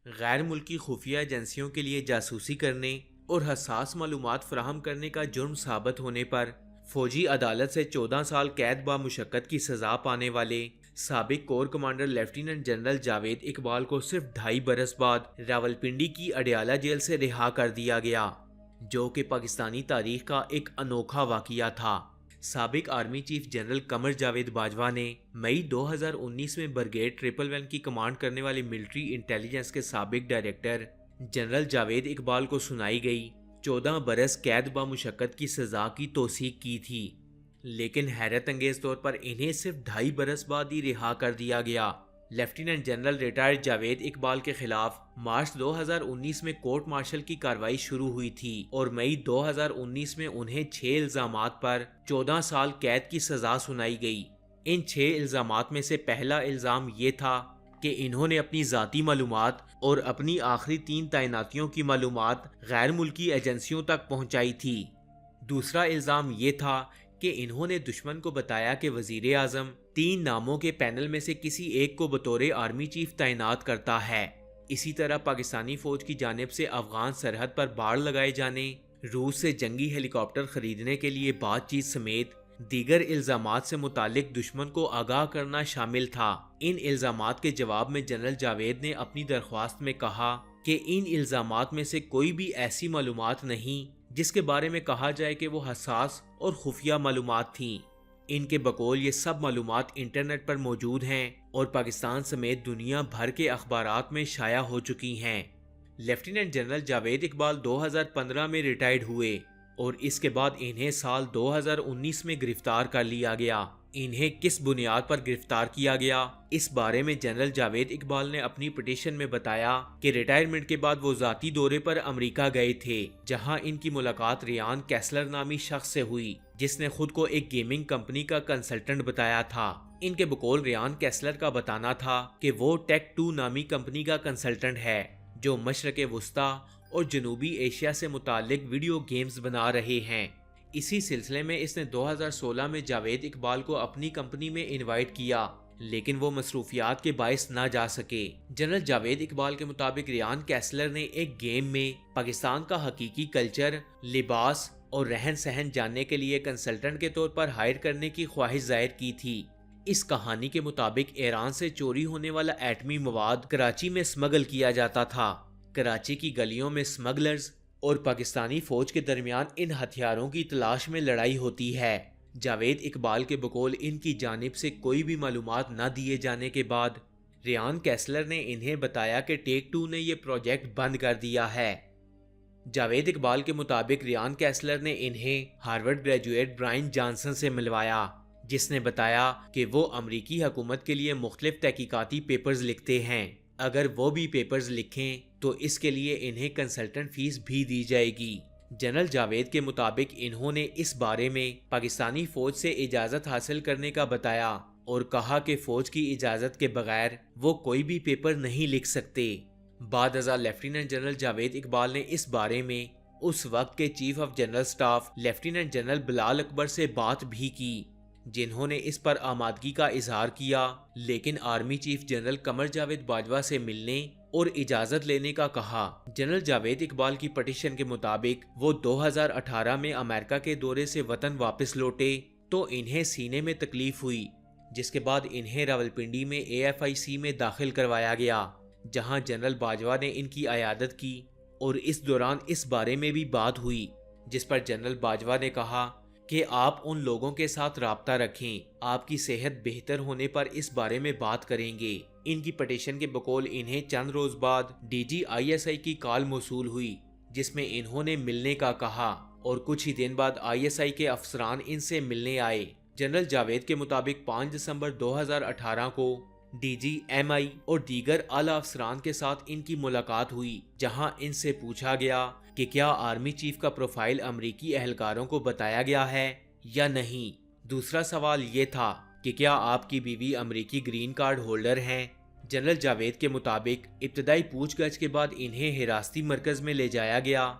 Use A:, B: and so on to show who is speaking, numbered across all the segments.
A: غیر ملکی خفیہ ایجنسیوں کے لیے جاسوسی کرنے اور حساس معلومات فراہم کرنے کا جرم ثابت ہونے پر فوجی عدالت سے 14 سال قید بامشقت کی سزا پانے والے سابق corps commander lieutenant general Javed Iqbal کو صرف 2.5 برس بعد راولپنڈی کی اڈیالہ جیل سے رہا کر دیا گیا، جو کہ پاکستانی تاریخ کا ایک انوکھا واقعہ تھا۔ سابق army chief general Qamar Javed Bajwa نے مئی 2019 میں برگیڈ 111 کی کمانڈ کرنے والی ملٹری انٹیلیجنس کے سابق ڈائریکٹر جنرل جاوید اقبال کو سنائی گئی 14 برس قید بامشقت کی سزا کی توثیق کی تھی، لیکن حیرت انگیز طور پر انہیں صرف 2.5 برس بعد ہی رہا کر دیا گیا۔ Lieutenant general retired Javed Iqbal کے خلاف مارچ 2019 میں کورٹ مارشل کی کارروائی شروع ہوئی تھی اور مئی 2019 میں انہیں 6 الزامات پر 14 سال قید کی سزا سنائی گئی۔ ان 6 الزامات میں سے پہلا الزام یہ تھا کہ انہوں نے اپنی ذاتی معلومات اور اپنی آخری 3 تعیناتیوں کی معلومات غیر ملکی ایجنسیوں تک پہنچائی تھی۔ دوسرا الزام یہ تھا کہ انہوں نے دشمن کو بتایا کہ وزیر اعظم 3 ناموں کے پینل میں سے کسی ایک کو بطور آرمی چیف تعینات کرتا ہے۔ اسی طرح پاکستانی فوج کی جانب سے افغان سرحد پر باڑ لگائے جانے، روس سے جنگی ہیلی کاپٹر خریدنے کے لیے بات چیت سمیت دیگر الزامات سے متعلق دشمن کو آگاہ کرنا شامل تھا۔ ان الزامات کے جواب میں جنرل جاوید نے اپنی درخواست میں کہا کہ ان الزامات میں سے کوئی بھی ایسی معلومات نہیں جس کے بارے میں کہا جائے کہ وہ حساس اور خفیہ معلومات تھیں۔ ان کے بقول یہ سب معلومات انٹرنیٹ پر موجود ہیں اور پاکستان سمیت دنیا بھر کے اخبارات میں شائع ہو چکی ہیں۔ لیفٹیننٹ جنرل جاوید اقبال 2015 میں ریٹائرڈ ہوئے اور اس کے بعد انہیں سال 2019 میں گرفتار کر لیا گیا۔ انہیں کس بنیاد پر گرفتار کیا گیا، اس بارے میں جنرل جاوید اقبال نے اپنی پٹیشن میں بتایا کہ ریٹائرمنٹ کے بعد وہ ذاتی دورے پر امریکہ گئے تھے، جہاں ان کی ملاقات ریان کیسلر نامی شخص سے ہوئی جس نے خود کو ایک گیمنگ کمپنی کا کنسلٹنٹ بتایا تھا۔ ان کے بقول ریان کیسلر کا بتانا تھا کہ وہ ٹیک 2 نامی کمپنی کا کنسلٹنٹ ہے جو مشرق وسطی اور جنوبی ایشیا سے متعلق ویڈیو گیمز بنا رہے ہیں۔ اسی سلسلے میں اس نے 2016 میں جاوید اقبال کو اپنی کمپنی میں انوائٹ کیا، لیکن وہ مصروفیات کے باعث نہ جا سکے۔ جنرل جاوید اقبال کے مطابق ریان کیسلر نے ایک گیم میں پاکستان کا حقیقی کلچر، لباس اور رہن سہن جاننے کے لیے کنسلٹنٹ کے طور پر ہائر کرنے کی خواہش ظاہر کی تھی۔ اس کہانی کے مطابق ایران سے چوری ہونے والا ایٹمی مواد کراچی میں سمگل کیا جاتا تھا۔ کراچی کی گلیوں میں سمگلرز اور پاکستانی فوج کے درمیان ان ہتھیاروں کی تلاش میں لڑائی ہوتی ہے۔ جاوید اقبال کے بقول ان کی جانب سے کوئی بھی معلومات نہ دیے جانے کے بعد ریان کیسلر نے انہیں بتایا کہ ٹیک 2 نے یہ پروجیکٹ بند کر دیا ہے۔ جاوید اقبال کے مطابق ریان کیسلر نے انہیں ہارورڈ گریجویٹ برائن جانسن سے ملوایا، جس نے بتایا کہ وہ امریکی حکومت کے لیے مختلف تحقیقاتی پیپرز لکھتے ہیں۔ اگر وہ بھی پیپرز لکھیں تو اس کے لیے انہیں کنسلٹنٹ فیس بھی دی جائے گی۔ جنرل جاوید کے مطابق انہوں نے اس بارے میں پاکستانی فوج سے اجازت حاصل کرنے کا بتایا اور کہا کہ فوج کی اجازت کے بغیر وہ کوئی بھی پیپر نہیں لکھ سکتے۔ بعد ازاں لیفٹیننٹ جنرل جاوید اقبال نے اس بارے میں اس وقت کے chief of general staff lieutenant general Bilal Akbar سے بات بھی کی، جنہوں نے اس پر آمادگی کا اظہار کیا، لیکن army chief general Qamar Javed Bajwa سے ملنے اور اجازت لینے کا کہا۔ جنرل جاوید اقبال کی پٹیشن کے مطابق وہ 2018 میں امریکہ کے دورے سے وطن واپس لوٹے تو انہیں سینے میں تکلیف ہوئی، جس کے بعد انہیں راولپنڈی میں AFIC میں داخل کروایا گیا، جہاں جنرل باجوہ نے ان کی عیادت کی اور اس دوران اس بارے میں بھی بات ہوئی، جس پر جنرل باجوہ نے کہا کہ آپ ان لوگوں کے ساتھ رابطہ رکھیں، آپ کی صحت بہتر ہونے پر اس بارے میں بات کریں گے۔ ان کی پٹیشن کے بقول انہیں چند روز بعد DG ISI کی کال موصول ہوئی، جس میں انہوں نے ملنے کا کہا اور کچھ ہی دن بعد ISI کے افسران ان سے ملنے آئے۔ جنرل جاوید کے مطابق 5 دسمبر 2018 کو DG MI اور دیگر اعلیٰ افسران کے ساتھ ان کی ملاقات ہوئی، جہاں ان سے پوچھا گیا کہ کیا آرمی چیف کا پروفائل امریکی اہلکاروں کو بتایا گیا ہے یا نہیں۔ دوسرا سوال یہ تھا کہ کیا آپ کی بیوی امریکی گرین کارڈ ہولڈر ہیں۔ جنرل جاوید کے مطابق ابتدائی پوچھ گچھ کے بعد انہیں حراستی مرکز میں لے جایا گیا،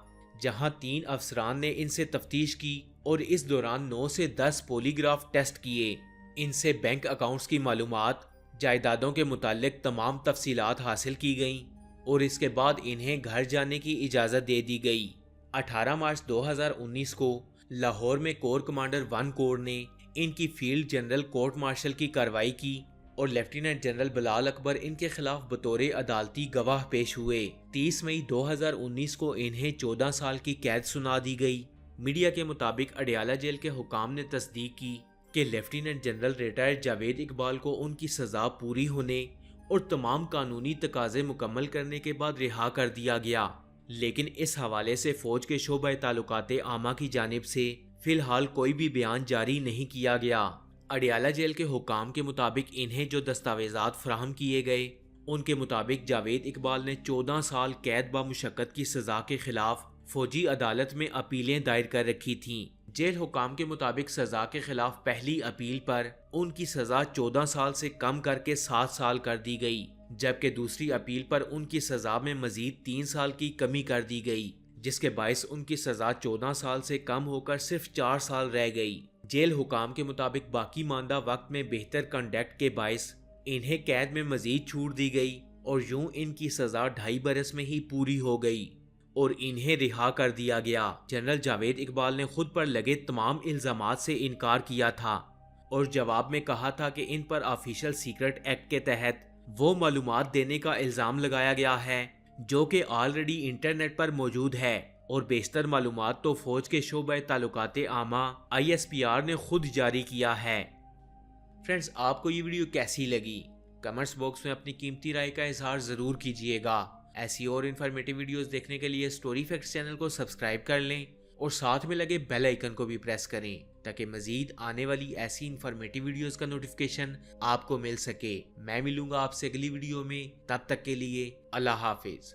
A: جہاں 3 افسران نے ان سے تفتیش کی اور اس دوران 9 سے 10 پولی گراف ٹیسٹ کیے۔ ان سے بینک اکاؤنٹس کی معلومات، جائیدادوں کے متعلق تمام تفصیلات حاصل کی گئیں۔ اور اس کے بعد انہیں گھر جانے کی اجازت دے دی گئی۔ 18 مارچ 2019 کو لاہور میں کور کمانڈر 1 کور نے ان کی فیلڈ جنرل کورٹ مارشل کی کارروائی کی اور لیفٹیننٹ جنرل بلال اکبر ان کے خلاف بطور عدالتی گواہ پیش ہوئے۔ 30 مئی 2019 کو انہیں 14 سال کی قید سنا دی گئی۔ میڈیا کے مطابق اڈیالہ جیل کے حکام نے تصدیق کی کہ lieutenant general retired Javed Iqbal کو ان کی سزا پوری ہونے اور تمام قانونی تقاضے مکمل کرنے کے بعد رہا کر دیا گیا، لیکن اس حوالے سے فوج کے شعبہ تعلقات عامہ کی جانب سے فی الحال کوئی بھی بیان جاری نہیں کیا گیا۔ اڈیالہ جیل کے حکام کے مطابق انہیں جو دستاویزات فراہم کیے گئے ان کے مطابق جاوید اقبال نے 14 سال قید بامشقت کی سزا کے خلاف فوجی عدالت میں اپیلیں دائر کر رکھی تھیں۔ جیل حکام کے مطابق سزا کے خلاف پہلی اپیل پر ان کی سزا 14 سال سے کم کر کے 7 سال کر دی گئی، جبکہ دوسری اپیل پر ان کی سزا میں مزید 3 سال کی کمی کر دی گئی، جس کے باعث ان کی سزا 14 سال سے کم ہو کر صرف 4 سال رہ گئی۔ جیل حکام کے مطابق باقی ماندہ وقت میں بہتر کنڈکٹ کے باعث انہیں قید میں مزید چھوٹ دی گئی اور یوں ان کی سزا 2.5 برس میں ہی پوری ہو گئی اور انہیں رہا کر دیا گیا۔ جنرل جاوید اقبال نے خود پر لگے تمام الزامات سے انکار کیا تھا اور جواب میں کہا تھا کہ ان پر آفیشل سیکرٹ ایکٹ کے تحت وہ معلومات دینے کا الزام لگایا گیا ہے جو کہ آلریڈی انٹرنیٹ پر موجود ہے اور بیشتر معلومات تو فوج کے شعبہ تعلقات عامہ ISPR نے خود جاری کیا ہے۔ فرینڈز، آپ کو یہ ویڈیو کیسی لگی؟ کمنٹس باکس میں اپنی قیمتی رائے کا اظہار ضرور کیجیے گا۔ ایسی اور انفارمیٹیو ویڈیوز دیکھنے کے لیے سٹوری فیکٹس چینل کو سبسکرائب کر لیں اور ساتھ میں لگے بیل آئیکن کو بھی پریس کریں تاکہ مزید آنے والی ایسی انفارمیٹیو ویڈیوز کا نوٹیفیکیشن آپ کو مل سکے۔ میں ملوں گا آپ سے اگلی ویڈیو میں، تب تک کے لیے اللہ حافظ۔